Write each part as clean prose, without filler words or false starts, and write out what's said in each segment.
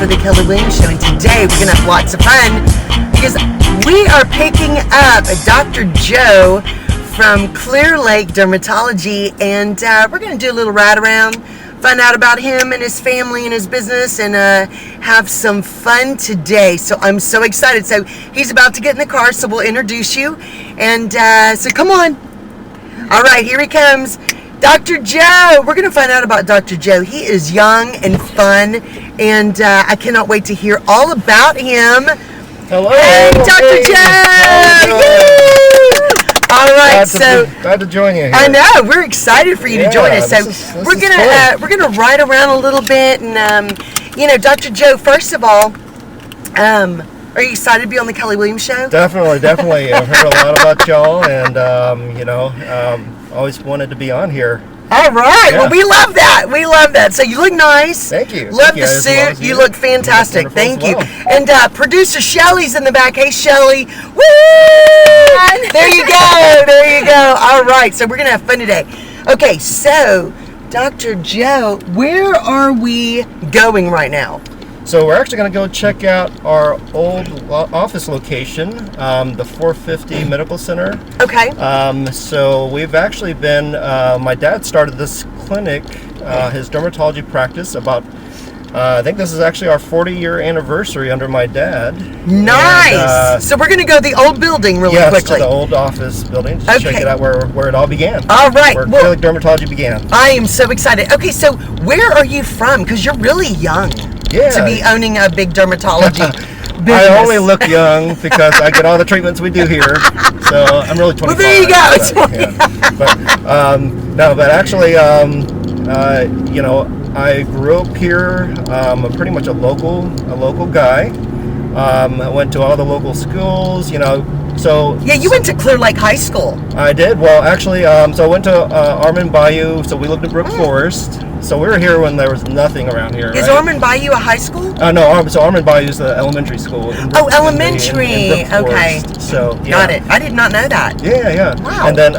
for the Kelly Williams Show, and today we're going to have lots of fun because we are picking up Dr. Joe from Clear Lake Dermatology, and we're going to do a little ride around, find out about him and his family and his business, and have some fun today. So I'm so excited. So he's about to get in the car, so we'll introduce you, and so come on. All right, here he comes. Dr. Joe. We're going to find out about Dr. Joe. He is young and fun, and I cannot wait to hear all about him. Hello. Hey, Dr. Joe. Yay! All right, glad to join you here. I know, we're excited for you to join us. So this we're gonna ride around a little bit, and Dr. Joe. First of all, are you excited to be on the Kelly Williams Show? Definitely. I've heard a lot about y'all, and always wanted to be on here. All right. Yeah. Well, we love that. So you look nice. Thank you. Love the suit. You look fantastic. Thank you. And producer Shelly's in the back. Hey, Shelly. Woo! There you go. All right. So we're going to have fun today. Okay. So, Dr. Joe, where are we going right now? So we're actually going to go check out our old office location, the 450 Medical Center. Okay. So we've actually been, my dad started this clinic, his dermatology practice about, I think this is actually our 40-year anniversary under my dad. Nice. And, so we're going to go to the old building really quickly. Yes, to the old office building to check it out where it all began. All right. Where Clear Lake Dermatology began. I am so excited. Okay, so where are you from? Because you're really young. Yeah. To be owning a big dermatology business. I only look young because I get all the treatments we do here. So I'm really 25. Well, there you go. But actually, I grew up here. I'm pretty much a local guy. I went to all the local schools, So yeah, you went to Clear Lake High School. I did. Well, actually, so I went to Armand Bayou. So we lived in Brook Forest. So we were here when there was nothing around here. Is Armand Bayou a high school? No. So Armand Bayou is the elementary school. Elementary. In Brook Okay. Forest. So yeah. Got it. I did not know that. Yeah. Wow. And then,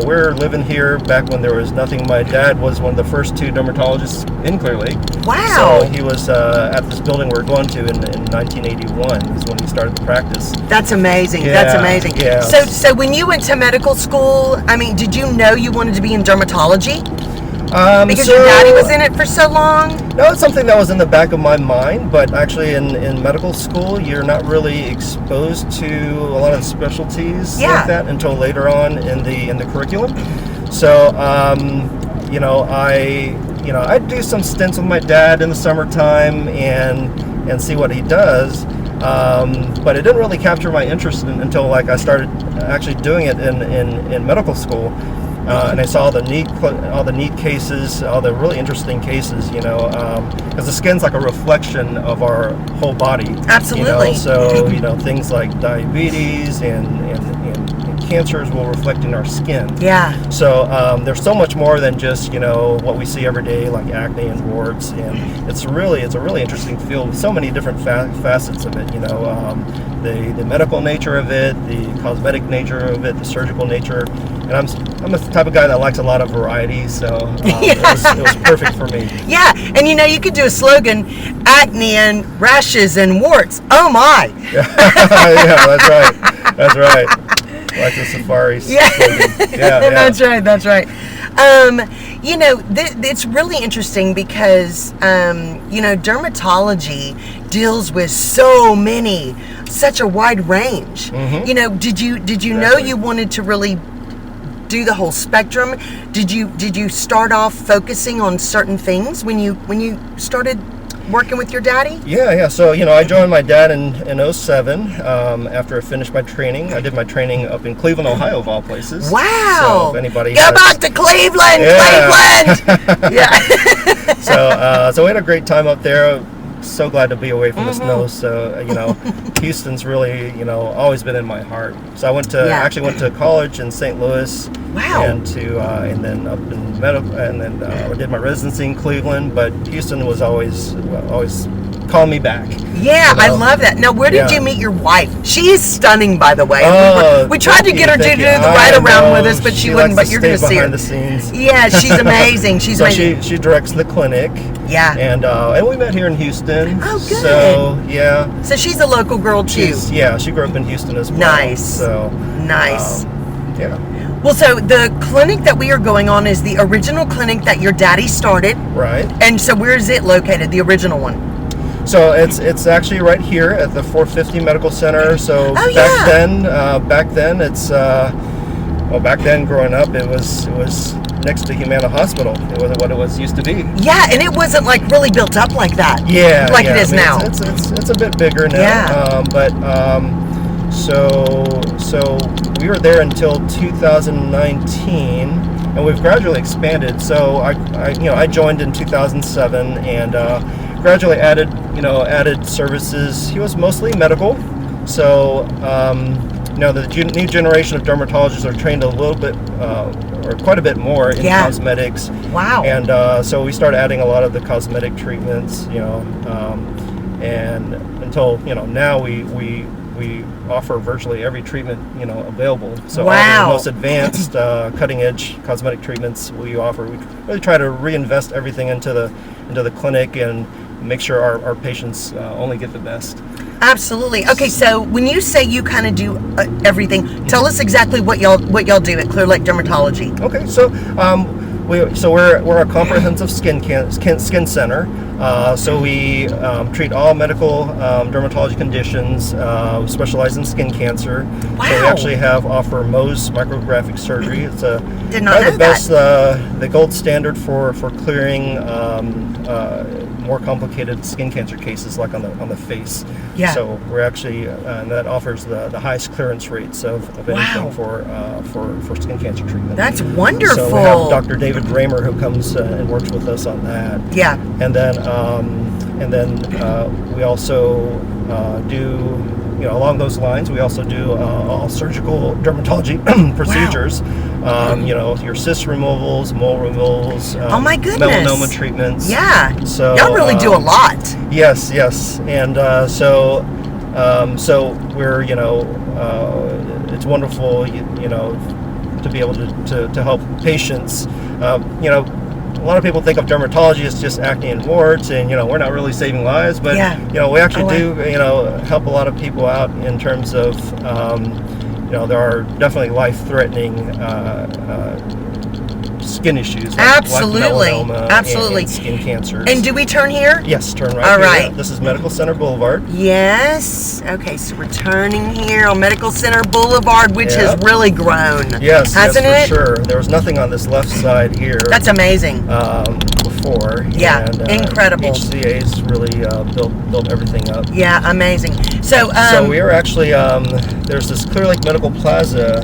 we're living here back when there was nothing. My dad was one of the first two dermatologists in Clear Lake. Wow. So he was at this building we're going to in 1981 is when he started the practice. That's amazing. Yeah, That's amazing. yeah. So when you went to medical school, did you know you wanted to be in dermatology? Because your daddy was in it for so long? No, it's something that was in the back of my mind, but actually in medical school, you're not really exposed to a lot of specialties like that until later on in the curriculum. So, I'd do some stints with my dad in the summertime and see what he does. But it didn't really capture my interest until I started actually doing it in medical school. And I saw all the neat cases, all the really interesting cases, because the skin's like a reflection of our whole body. Absolutely. So, things like diabetes and cancers will reflect in our skin. Yeah. So there's so much more than just, what we see every day, like acne and warts. And it's a really interesting field with so many different facets of it, the medical nature of it, the cosmetic nature of it, the surgical nature. And I'm the type of guy that likes a lot of variety, so it was perfect for me. Yeah, and you could do a slogan, acne and rashes and warts. Oh my! Yeah, that's right. Like the safari slogan. Yeah. That's right. It's really interesting because dermatology deals with such a wide range. Mm-hmm. Did you know you wanted to really do the whole spectrum? Did you start off focusing on certain things when you started working with your daddy? Yeah. So, I joined my dad in 2007 after I finished my training. I did my training up in Cleveland, Ohio, of all places. Wow. So if anybody Go back to Cleveland! Yeah. Cleveland! Yeah. So we had a great time up there. So glad to be away from the snow. So, Houston's really, always been in my heart. So I actually went to college in St. Louis. Wow. And then up in medical, and then I did my residency in Cleveland. But Houston was always call me back. Yeah, You know? I love that. Now, where did Yeah. you meet your wife? She is stunning, by the way. Oh, we tried to thank get her you, to thank do you. the I ride around know. with us, but she wouldn't. likes But to you're stay going to see her. behind the scenes. Yeah, she's amazing. She's So amazing. she directs the clinic. Yeah. And we met here in Houston. Oh, good. So yeah. So she's a local girl too. She grew up in Houston as well. Nice. So Nice. yeah. Well, so the clinic that we are going on is the original clinic that your daddy started. Right. And so where is it located, the original one? So it's actually right here at the 450 Medical Center. So Oh, back then it's back then growing up it was next to Humana Hospital. It wasn't what it was used to be. Yeah, and it wasn't like really built up like that. Yeah, Like yeah. it is I mean, now. It's a bit bigger now. Yeah. So we were there until 2019, and we've gradually expanded. So I joined in 2007 and gradually added services. He was mostly medical, so the new generation of dermatologists are trained a little bit or quite a bit more in cosmetics. Wow. And so we started adding a lot of the cosmetic treatments, and until now we offer virtually every treatment available. So all the most advanced cutting edge cosmetic treatments we offer. We really try to reinvest everything into the clinic and make sure our patients only get the best. Absolutely. Okay, so when you say you kind of do everything, tell us exactly what y'all do at Clear Lake Dermatology. Okay, so we're a comprehensive skin center. So we treat all medical dermatology conditions. We specialize in skin cancer. Wow. So we actually offer Mohs micrographic surgery. It's Did not know the best, the gold standard for clearing more complicated skin cancer cases, like on the face. Yeah. So we're actually and that offers the highest clearance rates of anything for skin cancer treatment. That's wonderful. So we have Dr. David Raymer who comes and works with us on that. Yeah. And then we also do, along those lines, we also do all surgical dermatology procedures. Your cyst removals, mole removals. Oh my goodness. Melanoma treatments. Yeah. So y'all really do a lot. Yes. And so we're, it's wonderful, to be able to help patients. A lot of people think of dermatology as just acne and warts, and we're not really saving lives, but we actually do help a lot of people out in terms of there are definitely life-threatening skin issues, Absolutely. like melanoma Absolutely. and skin cancers. And do we turn here? Yes, turn right All here. right. This is Medical Center Boulevard. Yes. Okay, so we're turning here on Medical Center Boulevard, which has really grown. Yes, hasn't yes, it? for sure. There was nothing on this left side here. That's amazing. Before. Yeah, and, incredible. HCA's really built everything up. Yeah, amazing. So we are actually there's this Clear Lake Medical Plaza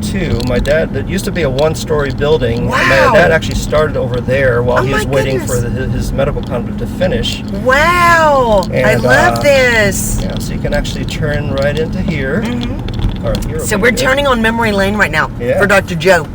2. My dad, it used to be a one-story building. Wow. My dad actually started over there while he was waiting goodness. for his medical conduct to finish. Wow. And, I love this. Yeah, so you can actually turn right into here. Mm-hmm. Or here So we're turning on memory lane right now for Dr. Joe.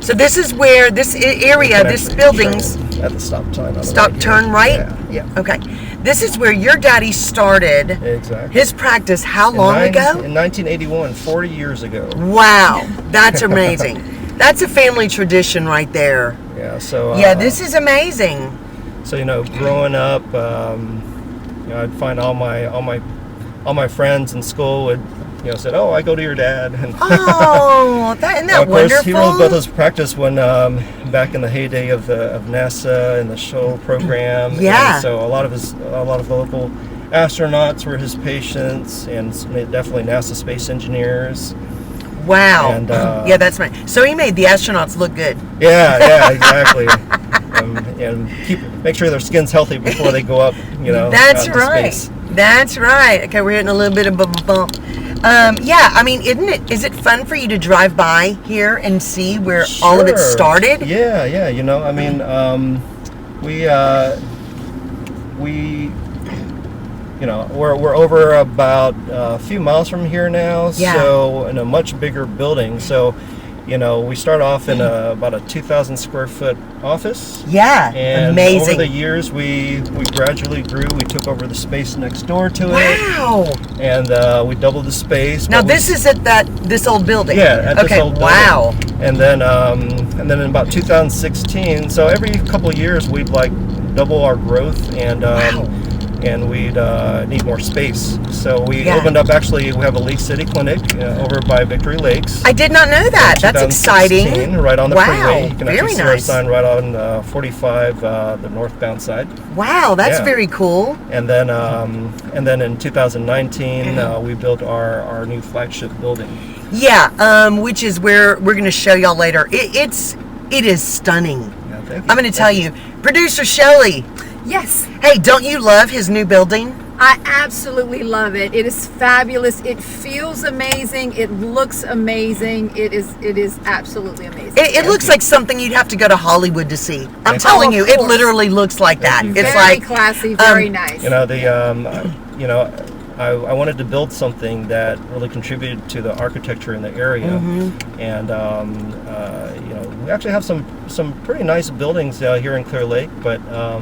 So this is where this area, this building's at the stop sign. turn right? Yeah. Okay. This is where your daddy started Exactly. his practice how long ago? In 1981, 40 years ago. Wow. That's amazing. That's a family tradition right there. Yeah, so this is amazing. So growing up, I'd find all my friends in school would said, "Oh, I go to your dad." And Oh, isn't that of course, wonderful? he really built his practice when back in the heyday of NASA and the shuttle program. Yeah. And so a lot of the local astronauts were his patients, and definitely NASA space engineers. Wow. And, yeah, that's right. So he made the astronauts look good. Yeah, exactly. And make sure their skin's healthy before they go up. That's out into right. space. That's right. Okay, we're hitting a little bit of a bump. Is it fun for you to drive by here and see where all of it started? Yeah. We're over about a few miles from here now. Yeah. So in a much bigger building. So, we start off in about a 2,000 square foot office. Yeah, and amazing. Over the years, we gradually grew. We took over the space next door to it. Wow. And we doubled the space. Now this is at this old building. Yeah, at this old building. Wow. And then in about 2016, so every couple of years we'd like double our growth, and Wow. and we'd need more space. So we Yeah. opened up, actually, we have a Lake City clinic over by Victory Lakes. I did not know that. That's exciting. Right on the Wow, freeway. You can very actually see nice. our sign right on 45, the northbound side. Wow, that's Yeah. very cool. And then in 2019, we built our new flagship building. Yeah, which is where we're going to show y'all later. It is stunning. Yeah, thank you. I'm going to tell you, producer Shelley. Yes, Hey, don't you love his new building? I absolutely love it. It is fabulous. It feels amazing. It looks amazing. It is absolutely amazing. It looks like something you'd have to go to Hollywood to see. I'm telling of you, it course. literally looks like that. It's very like classy, very nice. I wanted to build something that really contributed to the architecture in the area, and we actually have some pretty nice buildings here in Clear Lake, but I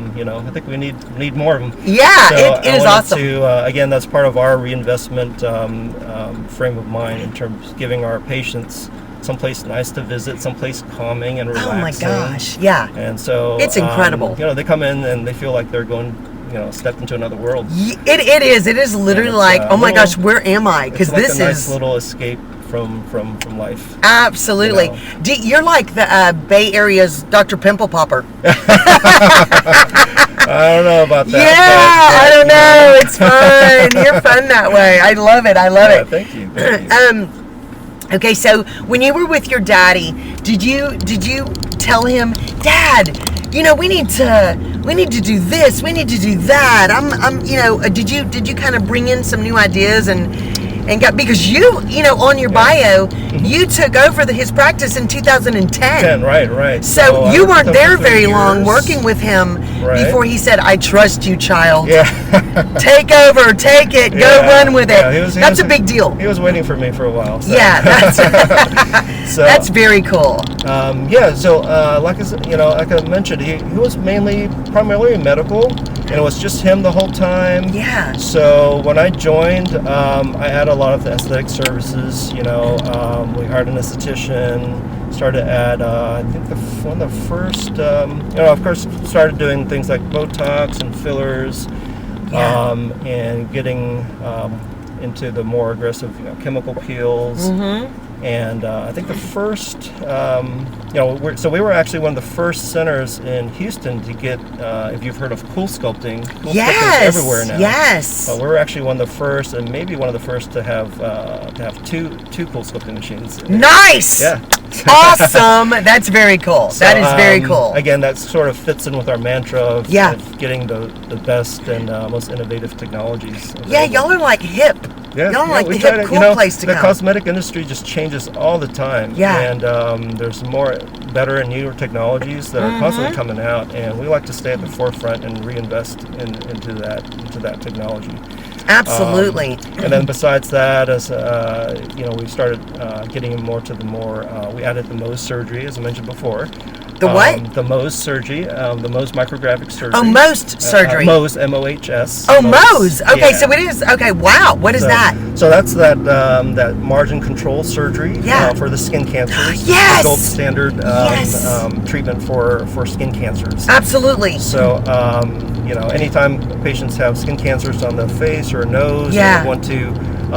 think we need more of them. Yeah, So it is I wanted awesome. To, again, that's part of our reinvestment frame of mind in terms of giving our patients someplace nice to visit, someplace calming and relaxing. Oh my gosh, yeah. And so It's incredible. They come in and they feel like they're going, stepped into another world. It is literally it's, like, oh my little- gosh, where am I? Because It's like this a nice is little escape from life. absolutely. you know. You're like the Bay Area's Dr. Pimple Popper. I don't know about that. Yeah, I don't know. It's fun. You're fun that way. I love it. I love Yeah, it. thank you. Okay, so when you were with your daddy, did you tell him, Dad, we need to do this, we need to do that? Did you kind of bring in some new ideas and got, because on your bio, you took over his practice in 2010. Right. So I you worked weren't with him there for very long years. working with him Right. before he said, I trust you, child. Yeah. Take over, take it, go Yeah, run with it. yeah, That's a big deal. He was waiting for me for a while. So. Yeah, that's So, that's very cool. like I mentioned, he was primarily medical, and it was just him the whole time. Yeah. So when I joined, I had a lot of the aesthetic services. We hired an esthetician, started to add, I think one of the first, of course, started doing things like Botox and fillers, Yeah. and getting into the more aggressive, chemical peels. And I think the first, we were actually one of the first centers in Houston to get, if you've heard of cool sculpting. Cool sculpting is everywhere now. Yes. But we were actually one of the first, and maybe one of the first to have two cool sculpting machines. Nice. Yeah. Awesome. That's very cool. That is very cool. Again, that sort of fits in with our mantra of, Yeah. of getting the best and most innovative technologies. Yeah, available. y'all are like hip. Y'all are like we the try hip, to- cool place to the come. cosmetic industry just changes all the time. Yeah. And there's more, better and newer technologies that are constantly coming out, and we like to stay at the forefront and reinvest into that technology. Absolutely. And then besides that, as we started getting more to we added the Mohs surgery, as I mentioned before. The what? The Mohs surgery, the Mohs micrographic surgery. Oh, most surgery. Mohs, M-O-H-S. Oh, Mohs. Okay, yeah. so it is. Okay, wow. What is that? So that's that margin control surgery Yeah. for the skin cancers. Yes! The gold standard Yes! treatment for skin cancers. Absolutely. So, anytime patients have skin cancers on the face or nose, Yeah. and we want to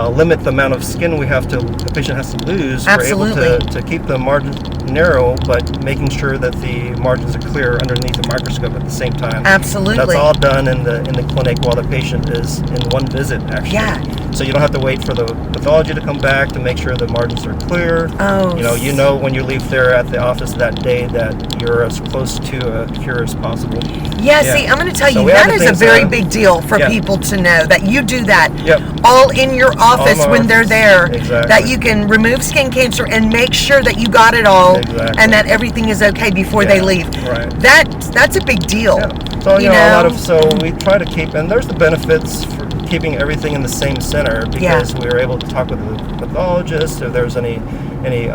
limit the amount of skin the patient has to lose, Absolutely. we're able to keep the margins narrow, but making sure that the margins are clear underneath the microscope at the same time. Absolutely. That's all done in the clinic while the patient is in one visit, actually. Yeah. So you don't have to wait for the pathology to come back to make sure the margins are clear. Oh. You know when you leave there at the office that day that you're as close to a cure as possible. Yeah, see, I'm going to tell So you, we have that the is a things very that- big deal for Yeah. people to know that you do that Yep. all in your office All in when our they're office. there. Exactly. That you can remove skin cancer and make sure that you got it all Exactly. and that everything is okay before they Yeah, leave. right. That's a big deal. Yeah. So so we try to keep, and there's the benefits for keeping everything in the same center because we were able to talk with the pathologist if there's any any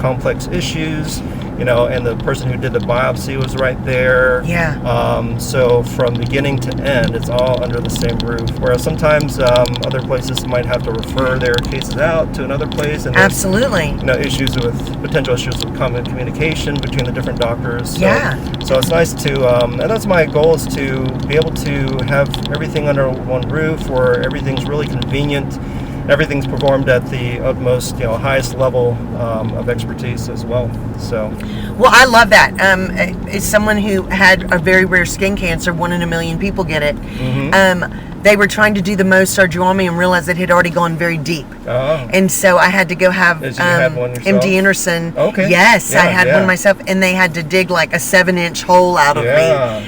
complex issues. And the person who did the biopsy was right there. Yeah. So from beginning to end, it's all under the same roof. Whereas sometimes other places might have to refer their cases out to another place, and there's, Absolutely. potential issues with common communication between the different doctors. So, Yeah. So it's nice to, and that's my goal, is to be able to have everything under one roof, where everything's really convenient. Everything's performed at the utmost, highest level of expertise as well. So, Well, I love that. As someone who had a very rare skin cancer, 1 in a million people get it. They were trying to do the Mohs surgery on me and realized it had already gone very deep. oh, And so I had to go have Did you have one yourself? MD Anderson. Okay. Yes, I Yeah, had yeah. one myself, and they had to dig like a 7-inch hole out of me,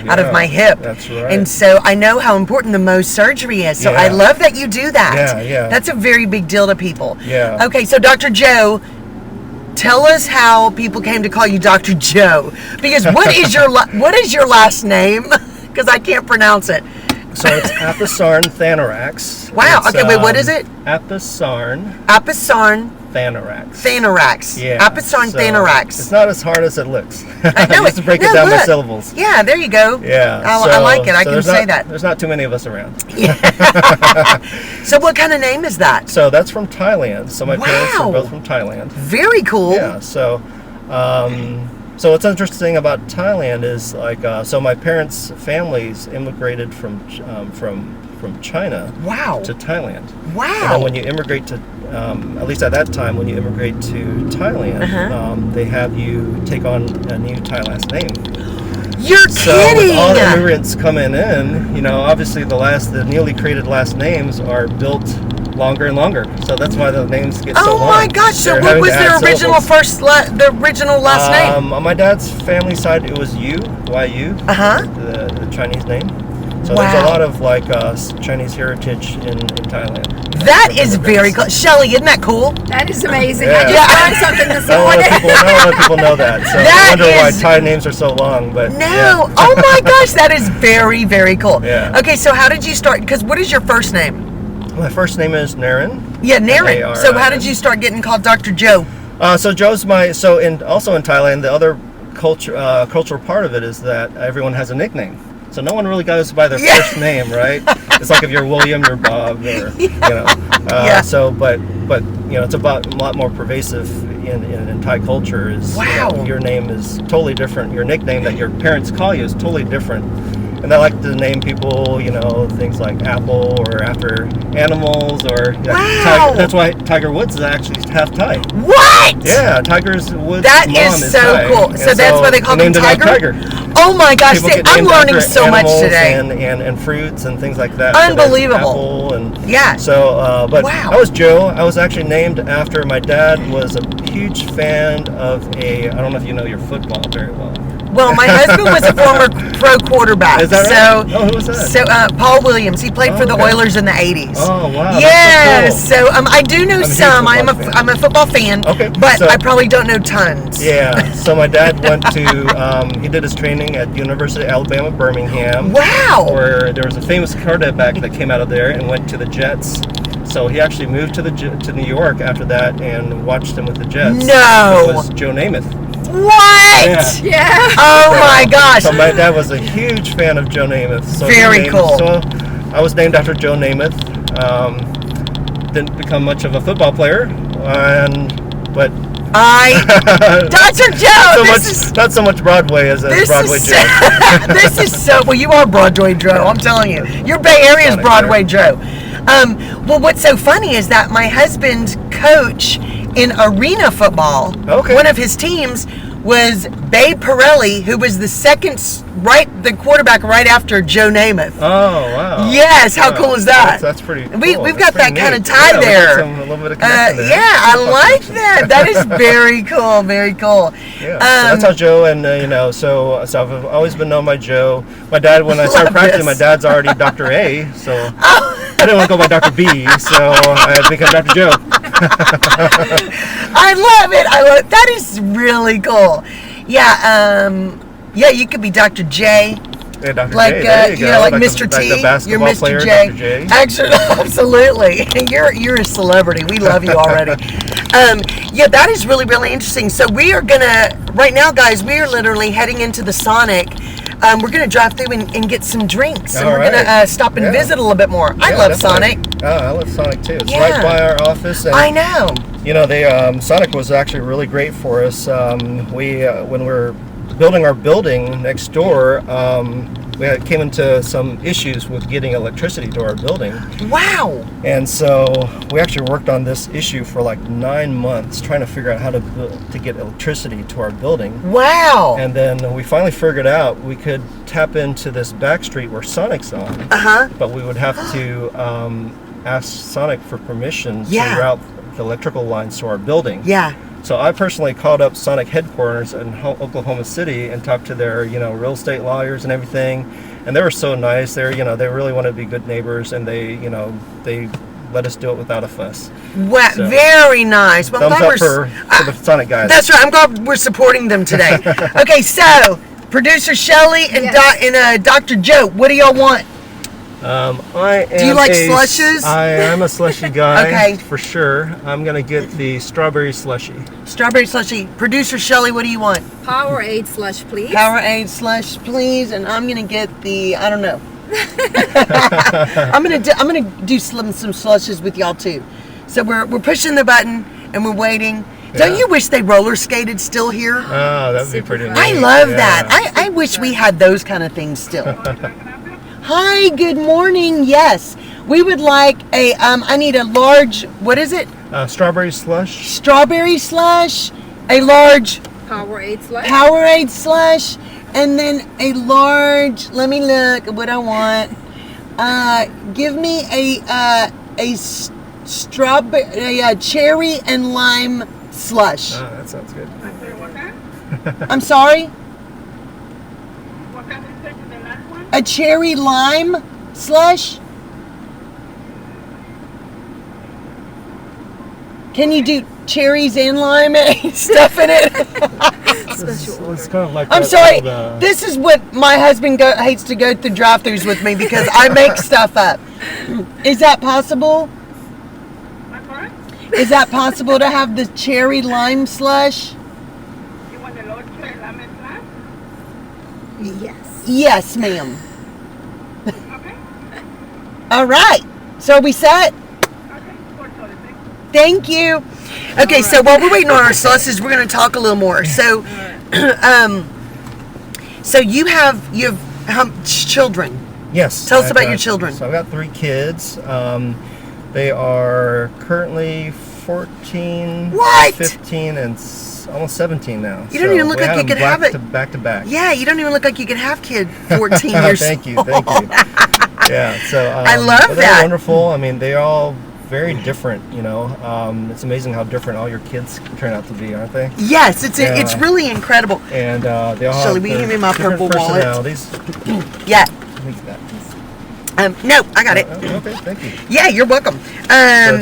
out of my hip. That's right. And so I know how important the Mohs surgery is. So I Yeah. love that you do that. Yeah, yeah. That's a very big deal to people. Yeah. Okay, so Dr. Joe, tell us how people came to call you Dr. Joe. Because what is your last name? Because I can't pronounce it. So it's Apasarn Thanarax. Wow. It's, Okay, wait, what is it? Apasarn Apasarn Thanarax. Thanarax. Yeah. Apasarn so Thanarax. It's not as hard as it looks. I know Just to break it no, down by look. syllables. Yeah, there you go. Yeah. I like it. I can there's say not, that. There's not too many of us around. So what kind of name is that? So that's from Thailand. So my parents Wow. are both from Thailand. Very cool. Yeah. So, so what's interesting about Thailand is so my parents' families immigrated from China Wow. to Thailand. And Wow. then when you immigrate to, at least at that time, when you immigrate to Thailand, they have you take on a new Thai last name. You're So kidding. with all the immigrants coming in, obviously the newly created last names are built longer and longer. So that's why the names get so Oh long. my gosh! So They're what having was to their add original syllables. the original last name? On my dad's family side, it was YU, Uh-huh. the Chinese name. So Wow. there's a lot of Chinese heritage in Thailand. That is very cool. Shelly, isn't that cool? That is amazing. Yeah. I just learned something this Not a lot morning. of people know that. So That I wonder why is- Thai names are so long. But No. yeah. Oh my gosh, that is very, very cool. Yeah. Okay, so how did you start? Because what is your first name? My first name is Naren. Yeah, Naren. N-A-R-I-N. So how did you start getting called Dr. Joe? So Joe's also in Thailand, the other cultural part of it is that everyone has a nickname. So no one really goes by their Yeah. first name, right? It's like if you're William, you're Bob, or Yeah. So, but it's a lot more pervasive in Thai culture. Wow. Your name is totally different. Your nickname that your parents call you is totally different. And they like to name people, things like Apple or after animals or Wow. That's why Tiger Woods is actually half Thai. What? Yeah, Tiger's Woods' That mom is so Thai. cool. And So that's why they call him named it after Tiger? Oh my gosh, People see, get I'm named learning after so much animals today. and fruits and things like that. Unbelievable. Apple and Yeah. So, but Wow. I was Joe. I was actually named after my dad was a huge fan of I don't know if you know your football very well. Well, my husband was a former pro quarterback. Is that right? So, Oh, who was that? So, Paul Williams. He played for the Okay. Oilers in the 80s. Oh, wow. That's Yes. so cool. So, I do know I'm a huge some. football fan. I'm a football fan. Okay, But so- I probably don't know tons. Yeah. So my dad went to he did his training at University of Alabama, Birmingham. Wow. Where there was a famous quarterback that came out of there and went to the Jets. So he actually moved to New York after that and watched him with the Jets. No. It was Joe Namath. What? Yeah. Yeah. Oh my gosh. So my dad was a huge fan of Joe Namath. So he Very named- cool. So I was named after Joe Namath. Didn't become much of a football player, but Dr. Joe, not so much Broadway as a Broadway Joe. This is so, well, you are Broadway Joe, I'm telling you. You're Bay Area's Funny, Broadway Joe. Well, what's so funny is that my husband's coach in arena football, Okay. one of his teams was Babe Pirelli, who was the quarterback right after Joe Namath. Oh, wow. Yes, how cool is that? That's pretty cool. We've That's got that pretty kind of neat. tie Yeah, we got there. a little bit of connection there. Yeah, I like that. That is very cool, very cool. Yeah, so that's how Joe and so I've always been known by Joe. My dad, when I started Love practicing, this. my dad's already Dr. A, so I didn't want to go by Dr. B, so I had to become Dr. Joe. I love it. That is really cool. Yeah, you could be Dr. J. Yeah, Dr. Like J, there you go. like the- Mr. like T. the basketball You're Mr. player, J. Dr. J. Actually, absolutely. You're a celebrity. We love you already. Yeah, that is really, really interesting. So we are gonna, right now, guys, we are literally heading into the Sonic. We're gonna drive through and get some drinks, and we're gonna stop and visit a little bit more. I love Sonic. Oh, I love Sonic too. It's right by our office. And, I know. You know, they Sonic was actually really great for us. When we were building our building next door, we came into some issues with getting electricity to our building. Wow. And so we actually worked on this issue for like 9 months, trying to figure out how to get electricity to our building. Wow. And then we finally figured out we could tap into this back street where Sonic's on. But we would have to ask Sonic for permission to route the electrical lines to our building. Yeah. So I personally called up Sonic headquarters in Oklahoma City and talked to their, real estate lawyers and everything, and they were so nice. They really wanted to be good neighbors, and they let us do it without a fuss. Wow, so, very nice. Well, thumbs up for the Sonic guys. That's right. I'm glad we're supporting them today. Okay, so producer Shelly and Dr. Joe, what do y'all want? Do you like slushes? I am a slushy guy. Okay. For sure. I'm going to get the strawberry slushy. Strawberry slushy. Producer Shelly, what do you want? Powerade slush, please. Powerade slush, please. And I'm going to get the, I don't know. I'm going to do some slushes with y'all too. So we're pushing the button and we're waiting. Yeah. Don't you wish they roller skated still here? Oh, that would be pretty nice. I love that. I wish we had those kind of things still. Hi, good morning. Yes, we would like a, I need a large, what is it? Strawberry slush. Strawberry slush, a large Powerade slush. Powerade slush, and then a large, let me look at what I want. Give me a strawberry, a cherry and lime slush. Oh, that sounds good. I'm sorry? A cherry lime slush? Can you do cherries and lime and stuff in it? It's kind of like I'm sorry. This is what my husband hates to go through drive-thrus with me because I make stuff up. Is that possible? Is that possible to have the cherry lime slush? You want the low cherry lemon slush? Yes. Yes, ma'am. Okay. All right. So are we set? Okay. Thank you. Okay, so while we're waiting on our sauces, we're going to talk a little more. So, so you have children. Yes. Tell us about your children. So I've got 3 kids. They are currently 14, What? 15, and almost 17 now. You don't even look like you could have it. Back to back. Yeah, you don't even look like you could have kid 14 years Thank you. old. Yeah, so I love they're that. wonderful. I mean, they're all very different. It's amazing how different all your kids turn out to be, aren't they? Yes, it's really incredible. And they all Shelly, have will you hand me my different purple wallet? personalities. Yeah. Let me get that. No, I got it. Okay, thank you. Yeah, you're welcome. So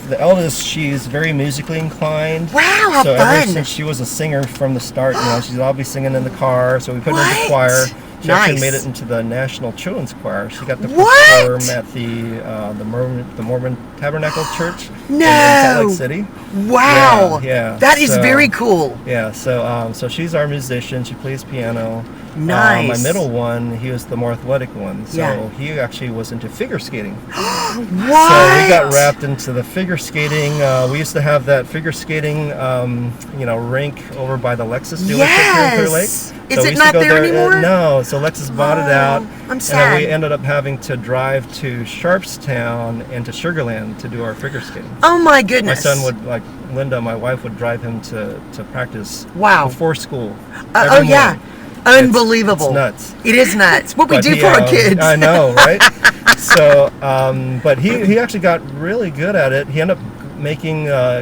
the eldest, she's very musically inclined. Wow, how so fun! ever since she was a singer from the start, she's always singing in the car. So we put her in the choir. She actually made it into the National Children's Choir. She got to perform at the Mormon Tabernacle Church in Salt Lake City. Wow! Yeah. That is very cool. Yeah. So she's our musician. She plays piano. Nice. My middle one, he was the more athletic one. So he actually was into figure skating. What? So we got wrapped into the figure skating. We used to have that figure skating, rink over by the Lexus dealership here in Clear Lake. Is it not there anymore? No. So Lexus bought it out. I'm sad. And then we ended up having to drive to Sharpstown and to Sugar Land to do our figure skating. Oh my goodness. My son would, Linda, my wife, would drive him to practice before school. Oh yeah. Unbelievable. It's nuts. It is nuts. What we do for our kids. I know, right? So, but he actually got really good at it. He ended up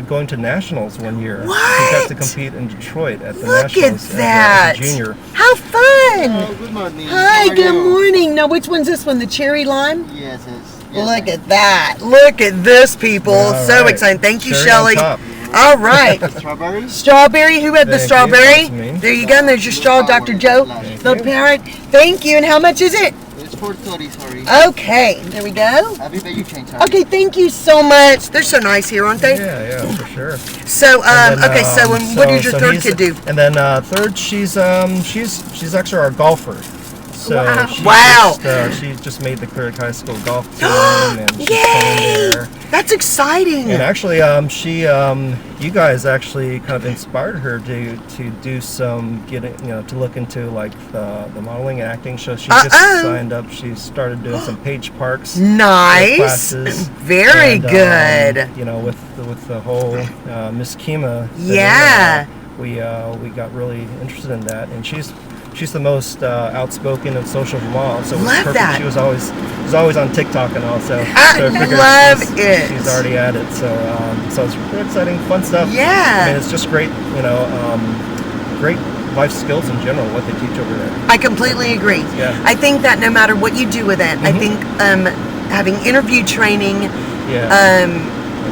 going to nationals one year. What? He got to compete in Detroit at the Look nationals at that. as a junior. How fun! Oh, good morning. Hi, good morning. Now, which one's this one? The cherry lime? Yes. Look at that. Look at this, people. All so right. exciting. Thank you, Cherry on Shelly. top. All right. Strawberry? Strawberry. Who had the Thank you. strawberry? That's me. There you go. And there's your straw, Dr. Joe. Thank Little parrot. Thank you. And how much is it? It's $4.30, sorry. Okay, there we go. I'll be you change, sorry. Okay, thank you so much. They're so nice here, aren't they? Yeah, for sure. So, And then, okay, so what did your third he's- kid do? And then third, she's actually our golfer. So Wow. she just made the Clear Lake High School golf team, and she's playing Yay! there. That's exciting. And actually, you guys actually kind of inspired her to do some to look into like the modeling and acting. So she just signed up. She started doing some Page Parks Nice. classes. Very And, good. With the whole Miss Kima thing, Yeah. we got really interested in that, and she's the most outspoken and social mom. So it was Love perfect. that. She was always on TikTok and all. So I I figured love she's, it. She's already at it. So it's really exciting, fun stuff. Yeah. I mean, it's just great. Great life skills in general. What they teach over there. I completely agree. Yeah. I think that no matter what you do with it, I think having interview training, Yeah.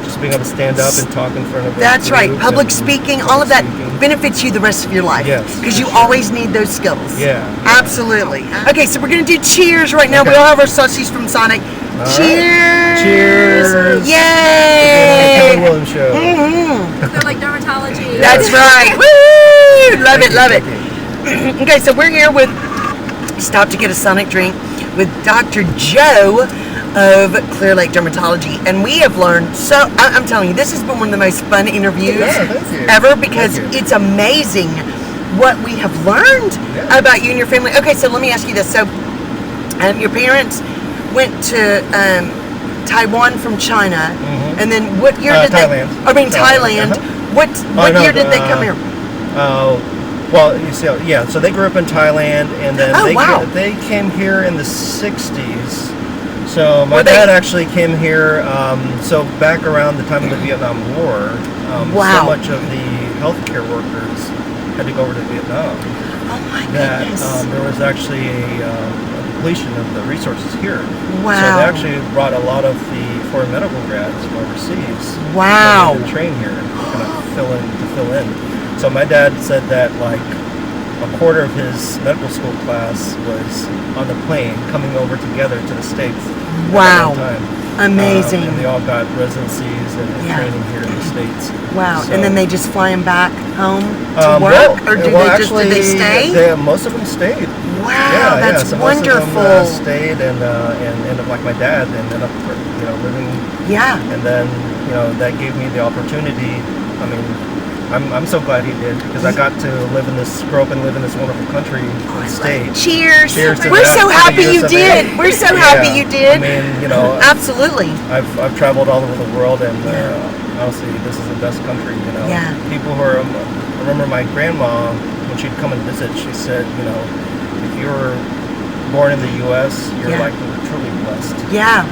Just being able to stand up and talk in front of. that's right, public and speaking, all of that speaking. benefits you the rest of your life. Yes, Because you for sure. always need those skills. Yeah. Absolutely. Okay, so we're going to do cheers right now. Okay. We all have our sausages from Sonic. right. Cheers. Cheers. Yay. Kelly Williams show. They're like dermatology. That's right. Woo! Love it, love it. Okay, so we're here with Stop to Get a Sonic Drink with Dr. Joe of Clear Lake Dermatology, and we have learned I'm telling you, this has been one of the most fun interviews thank you. ever, because Thank you. it's amazing what we have learned about you and your family. Okay, so let me ask you this. So your parents went to Taiwan from China, and then what year did Thailand. they? I mean Thailand. Uh-huh. What year did they come here? Well, you see, so they grew up in Thailand, and then they came here in the 60s. So my dad actually came here, so back around the time of the Vietnam War, so much of the healthcare workers had to go over to Vietnam. Oh my That goodness. there was actually a depletion of the resources here. Wow. So they actually brought a lot of the foreign medical grads from overseas. Wow. To train here, to kind of fill in. So my dad said that like a quarter of his medical school class was on the plane coming over together to the States. Wow. At that time. Amazing. And they all got residencies and training here in the States. Wow. So, And then they just fly them back home to work, or did they stay? Most of them stayed. Wow, that's so wonderful. Most of them stayed and ended up like my dad, and ended up living. Yeah. And then that gave me the opportunity. I mean, I'm so glad he did, because I got to grow up and live in this wonderful country and state. Cheers. Cheers to We're that, so to the happy US you of A. did. We're so happy you did. I mean, Absolutely. I've traveled all over the world, and honestly, this is the best country. Yeah. People who are. I remember my grandma, when she'd come and visit, she said, if you were born in the U.S., you're like truly blessed. Yeah.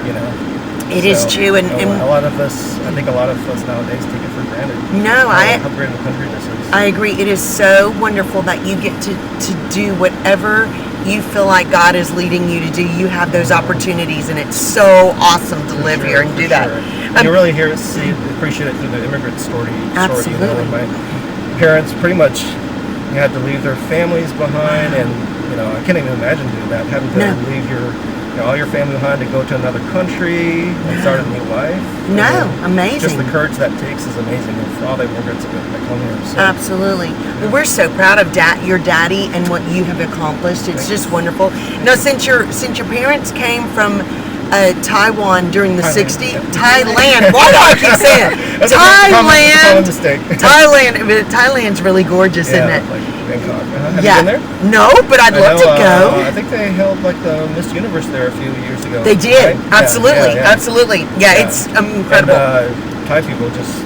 It is true, and a lot of us, I think a lot of us nowadays take it for granted. No, how great of a country this is. I agree. It is so wonderful that you get to do whatever you feel like God is leading you to do. You have those opportunities, and it's so awesome to live here and do that. You really appreciate it through the immigrant story. Absolutely. My parents pretty much had to leave their families behind, and I can't even imagine doing that, having to leave all your family behind to go to another country and start a new life. Amazing. Just the courage that takes is amazing. If all the immigrants that come here. So. Absolutely. Well, we're so proud of your daddy and what you have accomplished. It's just wonderful. Now, since your parents came from Taiwan during the 60s, Thailand. Why do I keep saying it? Common mistake. Thailand's really gorgeous, isn't it? Like Bangkok. Have you been there? No, but I'd love to go. I think they held like the Miss Universe there a few years ago. They did. Right? Absolutely. Absolutely. Yeah, it's incredible. And, Thai people just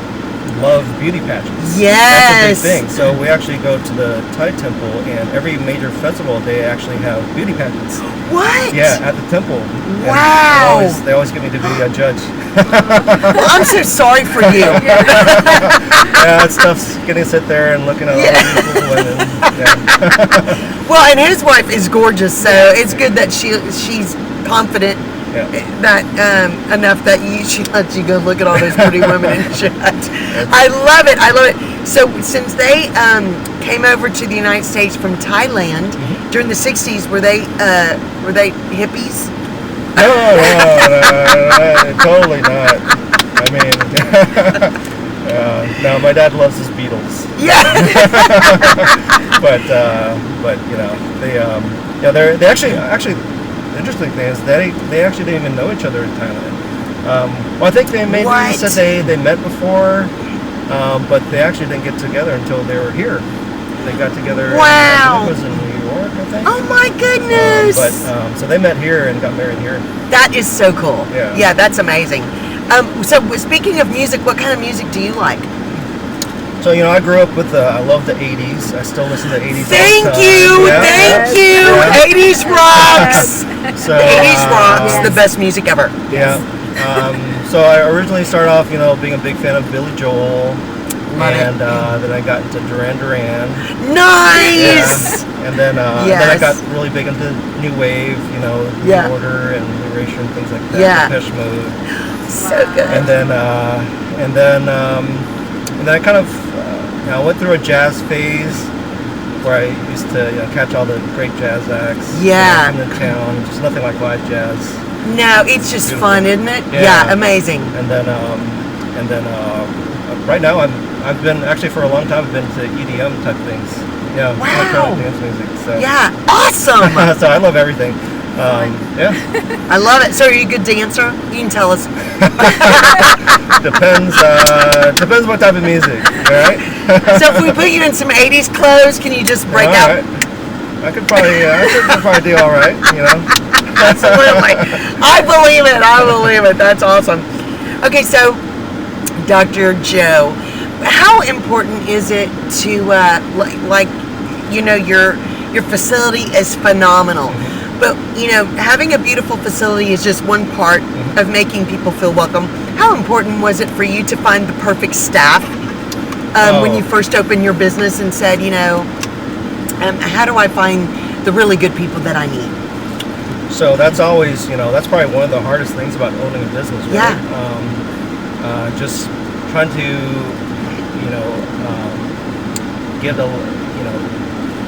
love beauty pageants. Yes. That's a big thing. So we actually go to the Thai temple, and every major festival they actually have beauty pageants. What? Yeah, at the temple. Wow. And they always get me to be a judge. Well, I'm so sorry for you. Yeah, it's tough getting to sit there and looking at all these beautiful women. Yeah. Well, and his wife is gorgeous, so it's good that she's confident that enough that she lets you go look at all those pretty women and shit. I love it. So since they came over to the United States from Thailand during the 60s. Were they hippies? No, totally not. I mean, no, my dad loves his Beatles. Yeah. but they actually the interesting thing is they actually didn't even know each other in Thailand. Well, I think they maybe What? said they met before, but they actually didn't get together until they were here. They got together. Wow. I think it was in New York, I think. Oh my goodness. So they met here and got married here. That is so cool. Yeah. That's amazing. So speaking of music, what kind of music do you like? So, I grew up with, I love the 80s. I still listen to 80s Thank all the time. you. Yeah. Thank you. Yeah. 80s rocks. So, The 80s rocks, Yes. the best music ever. Yeah. So I originally started off, being a big fan of Billy Joel. Love it. And then I got into Duran Duran. Nice. Yeah. And then I Yes. got really big into New Wave, Yeah. New Order and New Erasure and things like that. Yeah. Depeche Mode. So good. And then I kind of I went through a jazz phase where I used to catch all the great jazz acts. Yeah. Coming to town, just nothing like live jazz. No, it's just Beautiful. fun, isn't it? Yeah. Amazing. And then right now I've been actually for a long time I've been to EDM type things. Yeah. Wow. Electronic dance music. So. Yeah, awesome. So I love everything. Yeah. I love it. So are you a good dancer? You can tell us. Depends what type of music. All right. So if we put you in some 80s clothes, can you just break All out? right. I could probably do all right. Absolutely. I believe it. That's awesome. Okay, so Dr. Joe, how important is it to your facility is phenomenal, but having a beautiful facility is just one part of making people feel welcome. How important was it for you to find the perfect staff when you first opened your business and said, how do I find the really good people that I need? So that's always, that's probably one of the hardest things about owning a business, right? Yeah. Just trying to,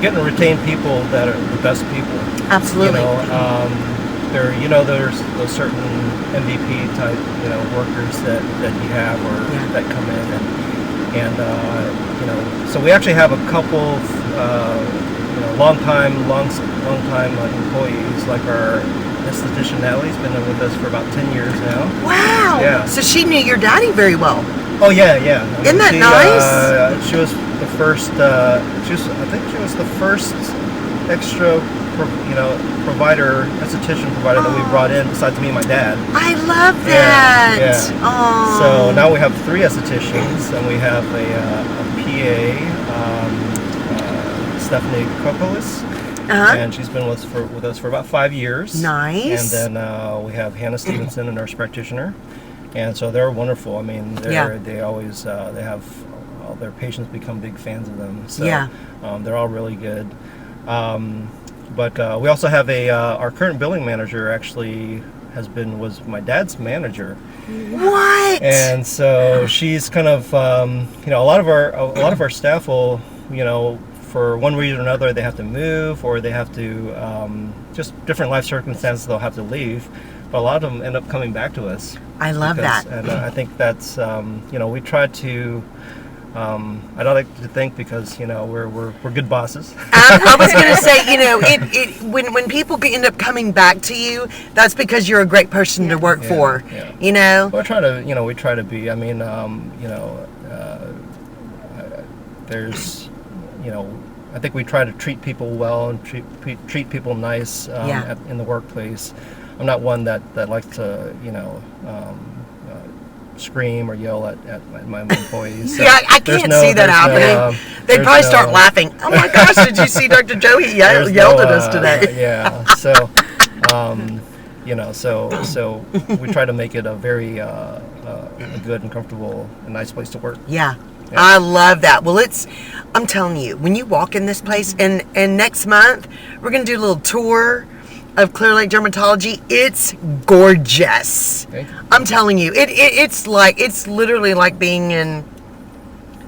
get and retain people that are the best people. Absolutely. There's those certain MVP type, workers that you have or that come in and so we actually have a couple of, long time employees, like our esthetician Natalie's been with us for about 10 years now. Wow. Yeah. So she knew your daddy very well. Oh yeah. Isn't that nice? She was the first. I think she was the first extra, esthetician provider that we brought in besides me and my dad. I love that. Yeah. Oh. So now we have 3 estheticians, and we have a PA, Stephanie Kokolis. And she's been with us for about 5 years. Nice. And then we have Hannah Stevenson, a nurse practitioner, and so they're wonderful. I mean, they always they have all their patients become big fans of them. So they're all really good. But we also have our current billing manager actually was my dad's manager. What? And so she's kind of a lot of our staff will for one reason or another, they have to move or they have to, just different life circumstances, they'll have to leave. But a lot of them end up coming back to us. I love that. And I think that's, we try to, I don't like to think because, we're good bosses. I was going to say, when people end up coming back to you, that's because you're a great person to work for, Well, we try to be, I mean, there's, I think we try to treat people well and treat people nice in the workplace. I'm not one that likes to, scream or yell at my employees. So I can't see that happening. They'd probably start laughing. Oh my gosh, did you see Dr. Joe? He yelled at us today. So we try to make it a very a good and comfortable and nice place to work. Yeah. I love that. Well, I'm telling you, when you walk in this place, and next month, we're going to do a little tour of Clear Lake Dermatology. It's gorgeous. Okay. I'm telling you, it's literally like being in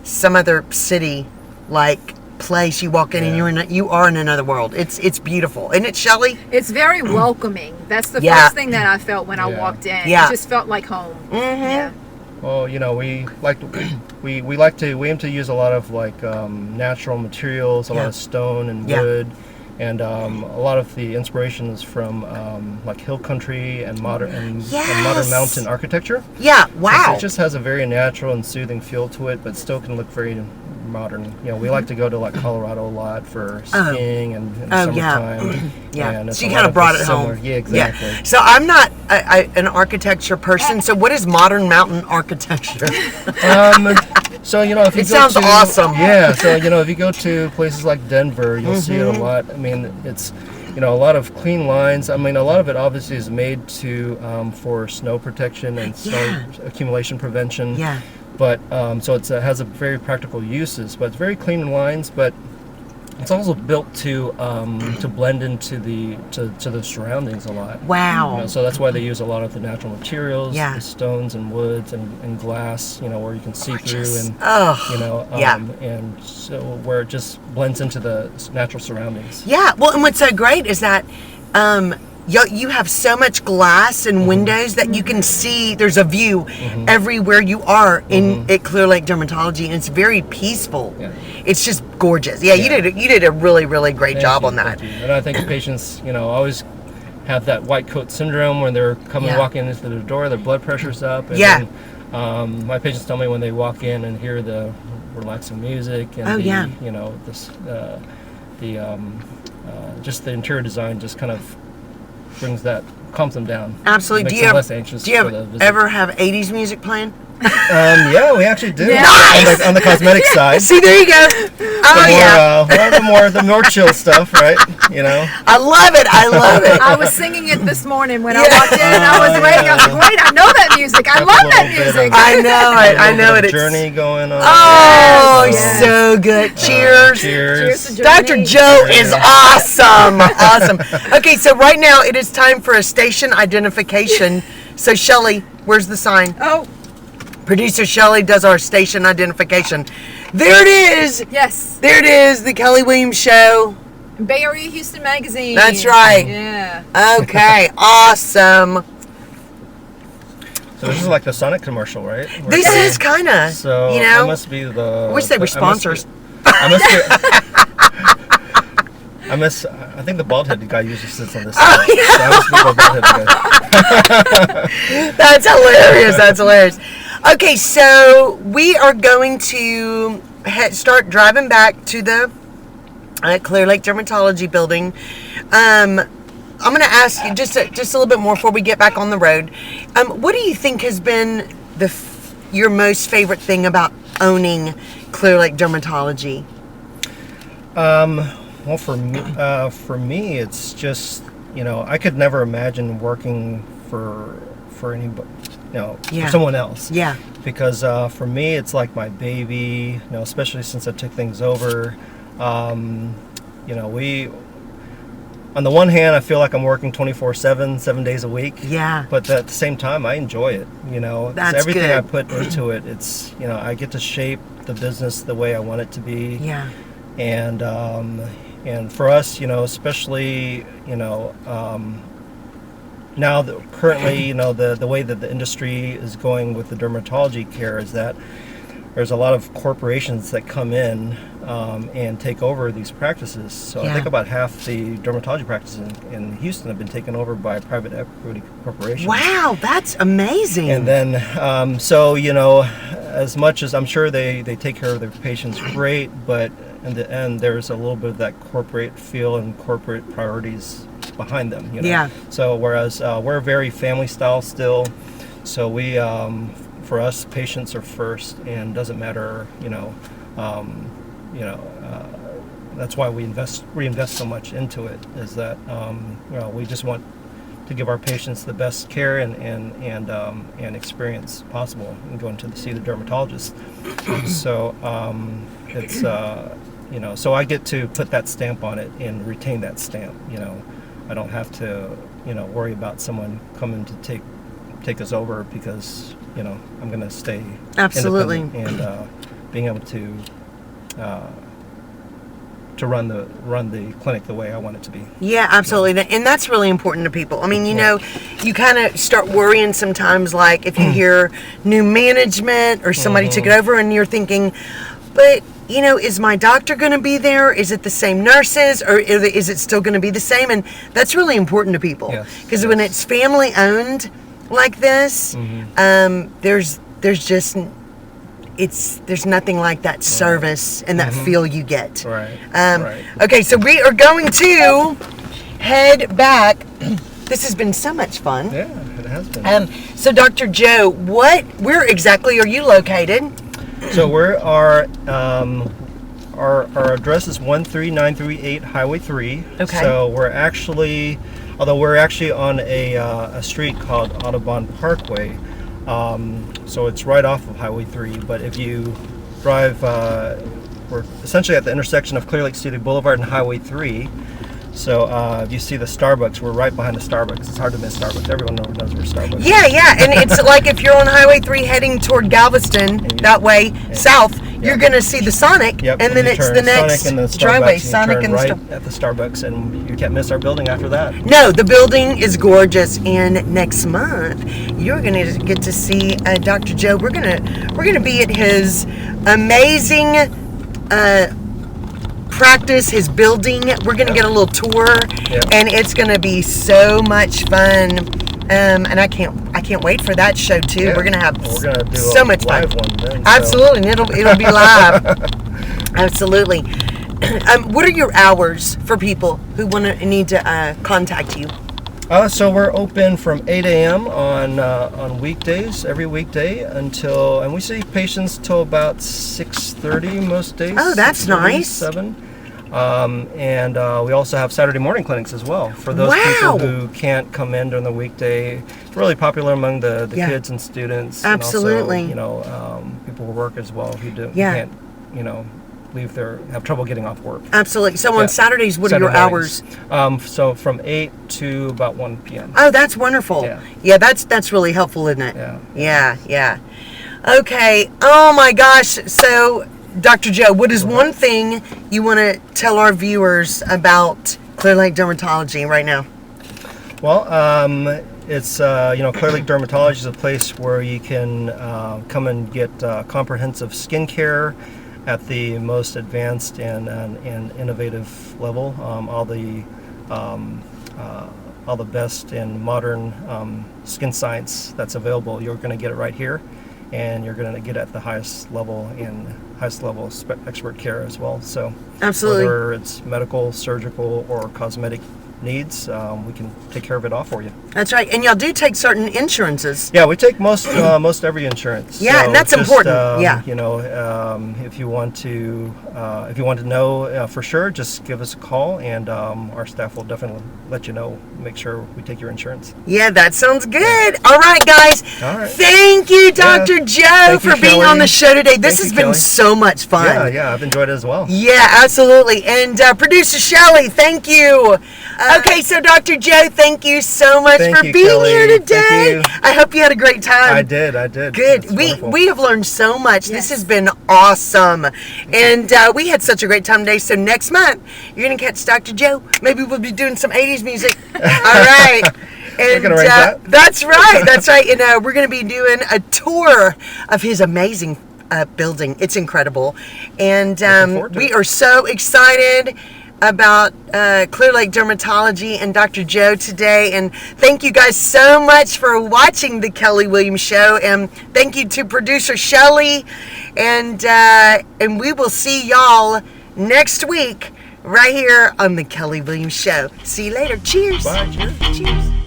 some other city, like place. You walk in and you are in another world. It's beautiful. Isn't it, Shelley? It's very welcoming. That's the Yeah. first thing that I felt when I walked in. Yeah. It just felt like home. Mm-hmm. Yeah. Well, you know, we aim to use a lot of like natural materials, a lot of stone and wood, and a lot of the inspirations from like hill country and modern mountain architecture. Yeah. Wow. It just has a very natural and soothing feel to it, but still can look very modern. You know, we like to go to like Colorado a lot for skiing and summertime. Yeah. And So you kind of brought it home. Yeah, exactly. Yeah. So I'm not an architecture person. So what is modern mountain architecture? So, you know, if you It go sounds to, awesome. Yeah, so, you know, if you go to places like Denver, you'll see it a lot. I mean, it's, you know, a lot of clean lines. I mean, a lot of it obviously is made to for snow protection and snow accumulation prevention. Yeah. But so it has a very practical uses, but it's very clean lines. But it's also built to blend into the surroundings a lot. Wow. You know, so that's why they use a lot of the natural materials, Yeah. the stones and woods and glass. You know, where you can see through and you know, and so where it just blends into the natural surroundings. Yeah. Well, and what's so great is that you have so much glass and windows that you can see. There's a view everywhere you are at Clear Lake Dermatology, and it's very peaceful. Yeah. It's just gorgeous. Yeah, you did a really, really great job on that. And I think patients, you know, always have that white coat syndrome when they're walking into the door, their blood pressure's up. And then, my patients tell me when they walk in and hear the relaxing music and you know, this just the interior design just kind of calms them down. Absolutely. Makes Do you them less anxious for the visit. ever have 80s music playing? Yeah, we actually do. Nice! On the cosmetic side. See, there you go. The more chill stuff, right? You know. I love it. I love it. I was singing it this morning when I walked in. I was waiting. I was like, wait, I know that music. I love that music. I know it. I know it. Journey going on. Oh, Yes. so good. Cheers. Cheers to Dr. Journey. Joe is awesome. Awesome. Okay, so right now it is time for a station identification. So, Shelley, where's the sign? Oh, Producer Shelley does our station identification. There it is. yes. There it is, the Kelly Williams Show. Bay Area Houston Magazine. That's right. Yeah. Okay, awesome. So this is like the Sonic commercial, right? This is kind of, So you know. I must be the. I wish they were sponsors. I think the bald headed guy usually sits on this side. Oh, yeah. So I must be the bald headed guy. That's hilarious. That's hilarious. Okay, so we are going to start driving back to the Clear Lake Dermatology building. I'm going to ask you just a little bit more before we get back on the road. What do you think has been your most favorite thing about owning Clear Lake Dermatology? Well, for me, it's just, you know, I could never imagine working for anybody, you know, for someone else. Yeah. Because for me, it's like my baby, you know, especially since I took things over. You know, on the one hand, I feel like I'm working 24/7, 7 days a week. Yeah. But at the same time, I enjoy it. You know, That's everything good. I put into it. It's, you know, I get to shape the business the way I want it to be. Yeah. And for us, you know, especially, you know, now that currently, you know, the way that the industry is going with the dermatology care is that there's a lot of corporations that come in and take over these practices. So I think about half the dermatology practices in Houston have been taken over by private equity corporations. Wow, that's amazing. And then, so, you know, as much as I'm sure they take care of their patients great, but in the end, there's a little bit of that corporate feel and corporate priorities behind them. You know? Yeah. So whereas we're very family style still, so we, for us, patients are first, and doesn't matter, you know, that's why we reinvest so much into it. Is that you know, we just want to give our patients the best care and experience possible in going to see the dermatologist. So it's you know, so I get to put that stamp on it and retain that stamp. You know, I don't have to, you know, worry about someone coming to take us over, because, you know, I'm going to stay Absolutely. independent and being able to to run the clinic the way I want it to be. Yeah, absolutely. And that's really important to people. I mean, you know, you kind of start worrying sometimes, like if you hear new management or somebody took it over and you're thinking, but, you know, is my doctor going to be there? Is it the same nurses, or is it still going to be the same? And that's really important to people. Because when it's family owned like this, there's nothing like that service and that feel you get. Okay, so we are going to head back. This has been so much fun. Yeah, it has been. So Dr. Joe, where exactly are you located? So our address is 13938 Highway 3. Okay. So we're actually on a street called Audubon Parkway. So it's right off of Highway 3. But if you drive, we're essentially at the intersection of Clear Lake City Boulevard and Highway 3. So if you see the Starbucks, we're right behind the Starbucks. It's hard to miss Starbucks. Everyone knows where Starbucks is. Yeah, and it's like if you're on Highway 3 heading toward Galveston, that way, south, you're going to see the Sonic, and then it's the next driveway. Sonic and right at the Starbucks, and you can't miss our building after that. No, the building is gorgeous, and next month, you're going to get to see Dr. Joe. We're gonna be at his amazing practice, his building. We're gonna get a little tour, and it's gonna be so much fun. And I can't wait for that show too. We're gonna have so much fun. Then, absolutely, and it'll be live. Absolutely. What are your hours for people who need to contact you? So we're open from 8 a.m. on weekdays, every weekday, and we see patients till about 6:30 most days. Oh, that's nice. 7. And we also have Saturday morning clinics as well for those people who can't come in during the weekday. It's really popular among the kids and students. Absolutely. And also, people who work as well who can't, have trouble getting off work. Absolutely. So on Saturdays, what are your hours? So from 8 to about 1 p.m. Oh, that's wonderful. Yeah, that's really helpful, isn't it? Yeah. Okay. Oh my gosh. So, Dr. Joe, what is one thing you want to tell our viewers about Clear Lake Dermatology right now? Well, it's Clear Lake Dermatology is a place where you can come and get comprehensive skincare at the most advanced and innovative level. All the best in modern skin science that's available, you're going to get it right here, and you're going to get it at the highest level expert care as well. So absolutely, whether it's medical, surgical, or cosmetic needs, we can take care of it all for you. That's right. And y'all do take certain insurances. Yeah, we take most every insurance. Yeah, so and that's important. If you want to know for sure, just give us a call, and our staff will definitely let you know. Make sure we take your insurance. Yeah, that sounds good. All right, guys. All right. Thank you, Dr. Joe, for being on the show today. This has been so much fun. Yeah, I've enjoyed it as well. Yeah, absolutely. And producer Shelley, thank you. Okay, so Dr. Joe, thank you so much for being here today. I hope you had a great time. I did. Good. We have learned so much. This has been awesome. And we had such a great time today. So next month, you're going to catch Dr. Joe. Maybe we'll be doing some 80s music. All right. And that's right. And we're going to be doing a tour of his amazing building. It's incredible. And we are so excited about Clear Lake Dermatology and Dr. Joe today. And thank you guys so much for watching the Kelly Williams Show. And thank you to producer Shelley. And we will see y'all next week right here on the Kelly Williams Show. See you later. Cheers. Bye. Cheers.